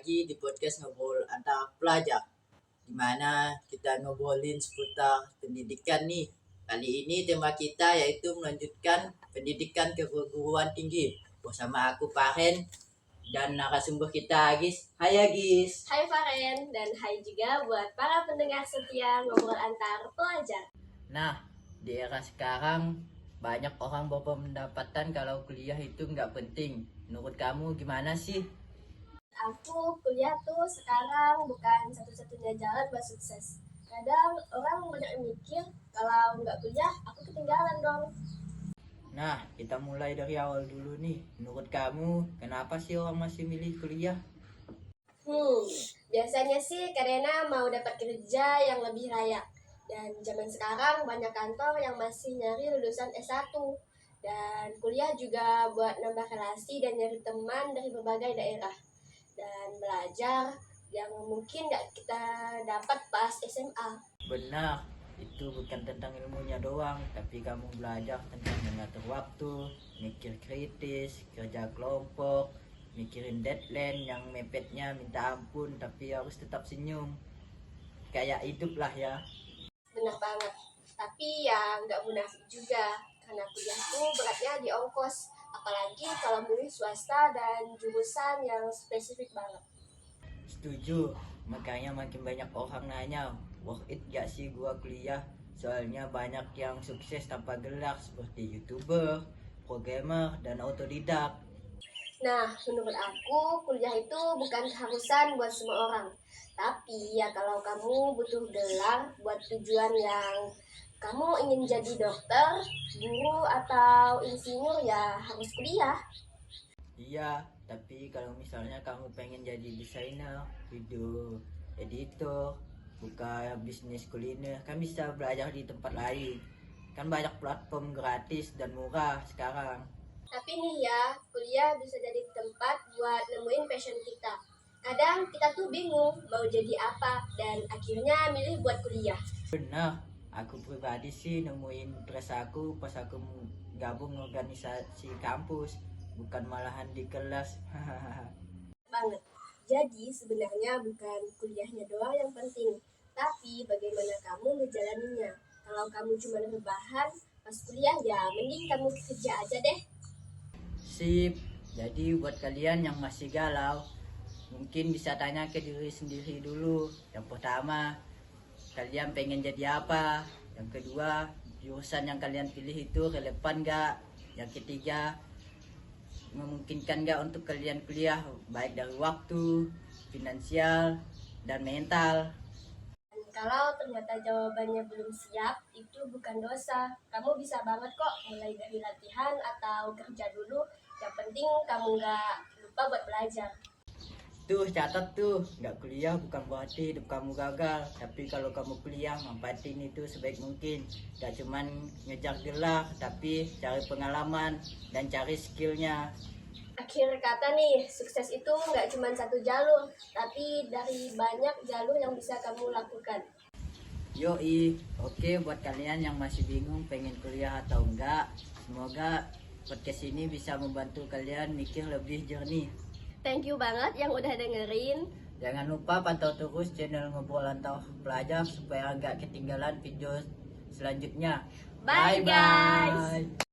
lagi di podcast ngobrol antar pelajar, di mana kita ngobrolin seputar pendidikan nih. Kali ini tema kita yaitu melanjutkan pendidikan keguruan tinggi bersama aku Faren dan narasumber kita Agis. Hai Agis. Hai Faren, dan hai juga buat para pendengar setia ngobrol antar pelajar. Nah, di era sekarang banyak orang berpendapatan kalau kuliah itu nggak penting. Menurut kamu gimana sih? Aku kuliah tuh sekarang bukan satu-satunya jalan buat sukses. Kadang orang banyak mikir kalau nggak kuliah aku ketinggalan dong. Nah, kita mulai dari awal dulu nih. Menurut kamu, kenapa sih orang masih milih kuliah? Biasanya sih karena mau dapat kerja yang lebih layak. Dan zaman sekarang banyak kantor yang masih nyari lulusan S1. Dan kuliah juga buat nambah relasi dan nyari teman dari berbagai daerah. Dan belajar yang mungkin nggak kita dapat pas SMA. Benar, itu bukan tentang ilmunya doang, tapi kamu belajar tentang mengatur waktu, mikir kritis, kerja kelompok, mikirin deadline yang mepetnya minta ampun, tapi harus tetap senyum. Kayak hidup lah ya. Benar banget. Tapi ya nggak munafik juga, karena kuliah tuh beratnya di ongkos. Apalagi kalau milih swasta dan jurusan yang spesifik banget. Setuju, makanya makin banyak orang nanya, worth it gak sih gua kuliah? Soalnya banyak yang sukses tanpa gelar seperti YouTuber, programmer, dan otodidak. Nah, menurut aku kuliah itu bukan keharusan buat semua orang. Tapi ya kalau kamu butuh gelar buat tujuan yang kamu ingin jadi dokter, guru, atau insinyur ya harus kuliah. Iya, tapi kalau misalnya kamu pengen jadi desainer, video editor, buka bisnis kuliner, kan bisa belajar di tempat lain. Kan banyak platform gratis dan murah sekarang. Tapi nih ya, kuliah bisa jadi tempat buat nemuin passion kita. Kadang kita tuh bingung mau jadi apa dan akhirnya milih buat kuliah. Benar, aku pribadi sih nemuin interest aku pas aku gabung organisasi kampus, bukan malahan di kelas. Banget. Jadi sebenarnya bukan kuliahnya doang yang penting, tapi bagaimana kamu ngejalaninnya. Kalau kamu cuma rebahan pas kuliah ya mending kamu kerja aja deh. Sip, jadi buat kalian yang masih galau, mungkin bisa tanya ke diri sendiri dulu. Yang pertama, kalian pengen jadi apa? Yang kedua, jurusan yang kalian pilih itu relevan gak? Yang ketiga, memungkinkan gak untuk kalian kuliah baik dari waktu, finansial, dan mental? Dan kalau ternyata jawabannya belum siap, itu bukan dosa. Kamu bisa banget kok mulai dari latihan atau kerja dulu. Yang penting kamu nggak lupa buat belajar. Tuh catat tuh, nggak kuliah bukan berarti hidup kamu gagal, tapi kalau kamu kuliah manfaatin itu sebaik mungkin. Gak cuman ngejar gelar, tapi cari pengalaman dan cari skillnya. Akhir kata nih, sukses itu nggak cuma satu jalur, tapi dari banyak jalur yang bisa kamu lakukan. Yoi, oke buat kalian yang masih bingung pengen kuliah atau enggak, semoga podcast ini bisa membantu kalian mikir lebih jernih. Thank you banget yang udah dengerin. Jangan lupa pantau terus channel Ngobrol Antar Pelajar supaya nggak ketinggalan video selanjutnya. Bye, guys.